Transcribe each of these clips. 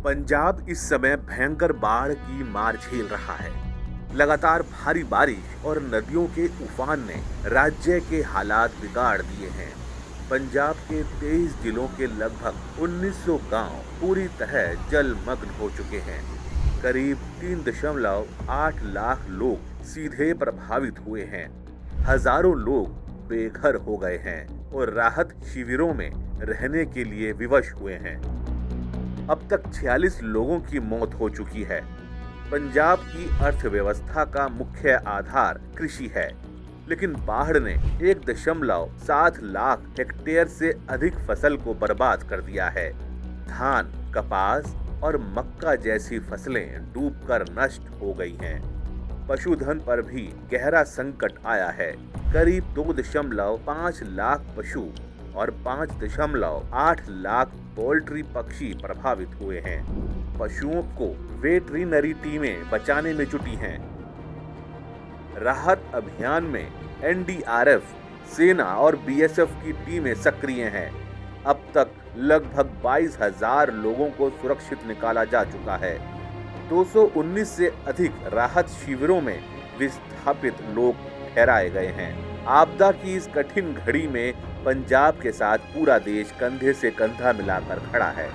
पंजाब इस समय भयंकर बाढ़ की मार झेल रहा है। लगातार भारी बारिश और नदियों के उफान ने राज्य के हालात बिगाड़ दिए हैं। पंजाब के 23 जिलों के लगभग 1900 गांव पूरी तरह जलमग्न हो चुके हैं। करीब 3.8 लाख लोग सीधे प्रभावित हुए हैं। हजारों लोग बेघर हो गए हैं और राहत शिविरों में रहने के लिए विवश हुए हैं। अब तक 46 लोगों की मौत हो चुकी है। पंजाब की अर्थव्यवस्था का मुख्य आधार कृषि है, लेकिन बाढ़ ने 1.7 लाख हेक्टेयर से अधिक फसल को बर्बाद कर दिया है। धान, कपास और मक्का जैसी फसलें डूबकर नष्ट हो गई हैं। पशुधन पर भी गहरा संकट आया है। करीब 2.5 लाख पशु और 5.8 लाख पोल्ट्री पक्षी प्रभावित हुए हैं। पशुओं को वेटरिनरी टीमें बचाने में जुटी हैं। राहत अभियान में एनडीआरएफ, सेना और बीएसएफ की टीमें सक्रिय हैं। अब तक लगभग 22,000 लोगों को सुरक्षित निकाला जा चुका है। 219 से अधिक राहत शिविरों में विस्थापित लोग ठहराए गए हैं। आपदा की इस कठिन घड़ी में पंजाब के साथ पूरा देश कंधे से कंधा मिलाकर खड़ा है।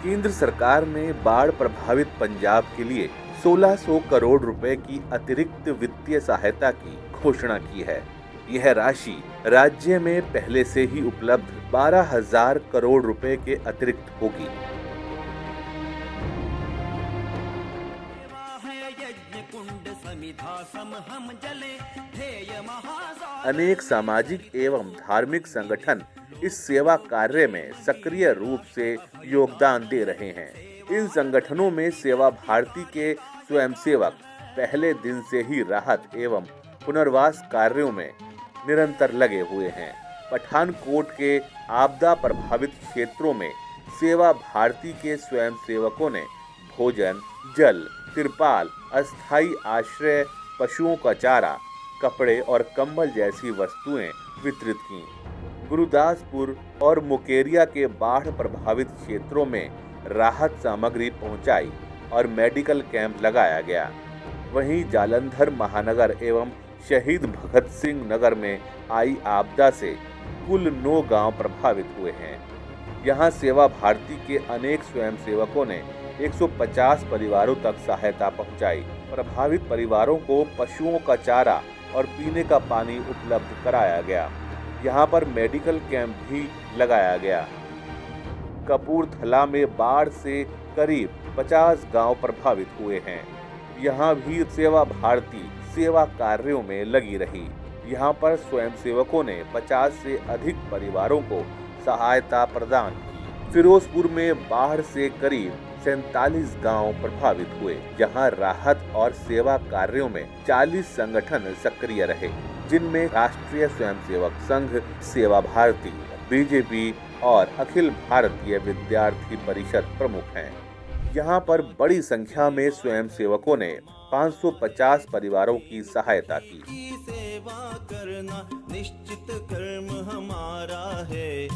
केंद्र सरकार ने बाढ़ प्रभावित पंजाब के लिए 1600 करोड़ रुपए की अतिरिक्त वित्तीय सहायता की घोषणा की है। यह राशि राज्य में पहले से ही उपलब्ध 12,000 करोड़ रुपए के अतिरिक्त होगी। अनेक सामाजिक एवं धार्मिक संगठन इस सेवा कार्य में सक्रिय रूप से योगदान दे रहे हैं। इन संगठनों में सेवा भारती के स्वयंसेवक पहले दिन से ही राहत एवं पुनर्वास कार्यों में निरंतर लगे हुए हैं। पठानकोट के आपदा प्रभावित क्षेत्रों में सेवा भारती के स्वयंसेवकों ने भोजन, जल, तिरपाल, अस्थायी आश्रय, पशुओं का चारा, कपड़े और कंबल जैसी वस्तुएं वितरित की। गुरुदासपुर और मुकेरिया के बाढ़ प्रभावित क्षेत्रों में राहत सामग्री पहुंचाई और मेडिकल कैंप लगाया गया। वहीं जालंधर महानगर एवं शहीद भगत सिंह नगर में आई आपदा से कुल 9 गांव प्रभावित हुए हैं। यहां सेवा भारती के अनेक स्वयंसेवकों ने 150 परिवारों तक सहायता पहुंचाई। प्रभावित परिवारों को पशुओं का चारा और पीने का पानी उपलब्ध कराया गया। यहाँ पर मेडिकल कैंप भी लगाया गया। कपूरथला में बाढ़ से करीब 50 गांव प्रभावित हुए हैं। यहाँ भी सेवा भारती सेवा कार्यों में लगी रही। यहाँ पर स्वयंसेवकों ने 50 से अधिक परिवारों को सहायता प्रदान की। फिरोजपुर में बाढ़ से करीब 47 गांव प्रभावित हुए, जहां राहत और सेवा कार्यों में 40 संगठन सक्रिय रहे, जिनमें राष्ट्रीय स्वयंसेवक संघ, सेवा भारती, बीजेपी और अखिल भारतीय विद्यार्थी परिषद प्रमुख हैं। यहां पर बड़ी संख्या में स्वयंसेवकों ने 550 परिवारों की सहायता की। निश्चित कर्म हमारा है।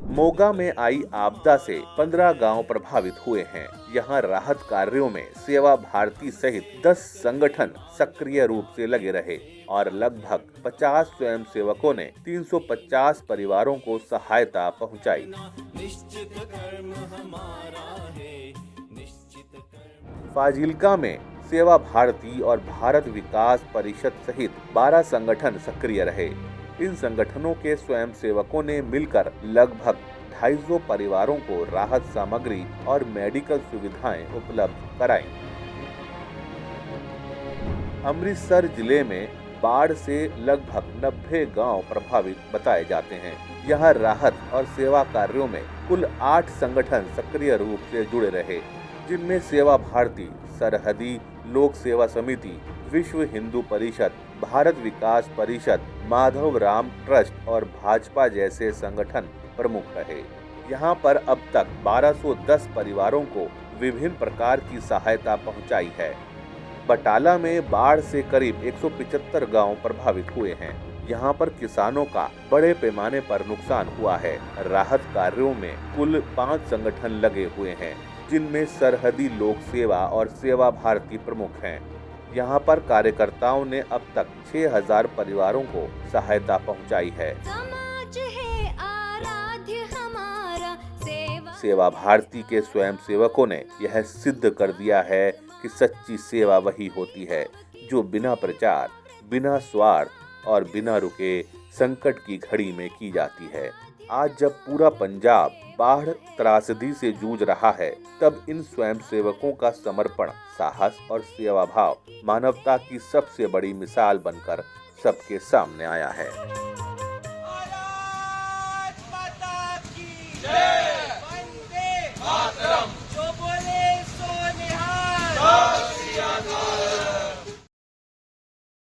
मोगा में आई आपदा से 15 गांव प्रभावित हुए हैं। यहां राहत कार्यों में सेवा भारती सहित 10 संगठन सक्रिय रूप से लगे रहे और लगभग 50 स्वयंसेवकों ने 350 परिवारों को सहायता पहुंचाई। फाजिल्का में सेवा भारती और भारत विकास परिषद सहित 12 संगठन सक्रिय रहे। इन संगठनों के स्वयंसेवकों ने मिलकर लगभग 250 परिवारों को राहत सामग्री और मेडिकल सुविधाएं उपलब्ध कराईं। अमृतसर जिले में बाढ़ से लगभग 90 गांव प्रभावित बताए जाते हैं। यहां राहत और सेवा कार्यों में कुल 8 संगठन सक्रिय रूप से जुड़े रहे, जिनमें सेवा भारती, सरहदी लोक सेवा समिति, विश्व हिंदू परिषद, भारत विकास परिषद, माधव राम ट्रस्ट और भाजपा जैसे संगठन प्रमुख रहे। यहाँ पर अब तक 1210 परिवारों को विभिन्न प्रकार की सहायता पहुँचाई है। बटाला में बाढ़ से करीब 175 गांव प्रभावित हुए हैं। यहाँ पर किसानों का बड़े पैमाने पर नुकसान हुआ है। राहत कार्यों में कुल 5 संगठन लगे हुए हैं। जिनमें सरहदी लोक सेवा और सेवा भारती प्रमुख हैं। यहाँ पर कार्यकर्ताओं ने अब तक 6000 परिवारों को सहायता पहुँचाई है। समाज है आराध्य हमारा, सेवा भारती के स्वयंसेवकों ने यह सिद्ध कर दिया है कि सच्ची सेवा वही होती है जो बिना प्रचार, बिना स्वार्थ और बिना रुके संकट की घड़ी में की जाती है। आज जब पूरा पंजाब बाढ़ त्रासदी से जूझ रहा है, तब इन स्वयंसेवकों का समर्पण, साहस और सेवा भाव मानवता की सबसे बड़ी मिसाल बनकर सबके सामने आया है।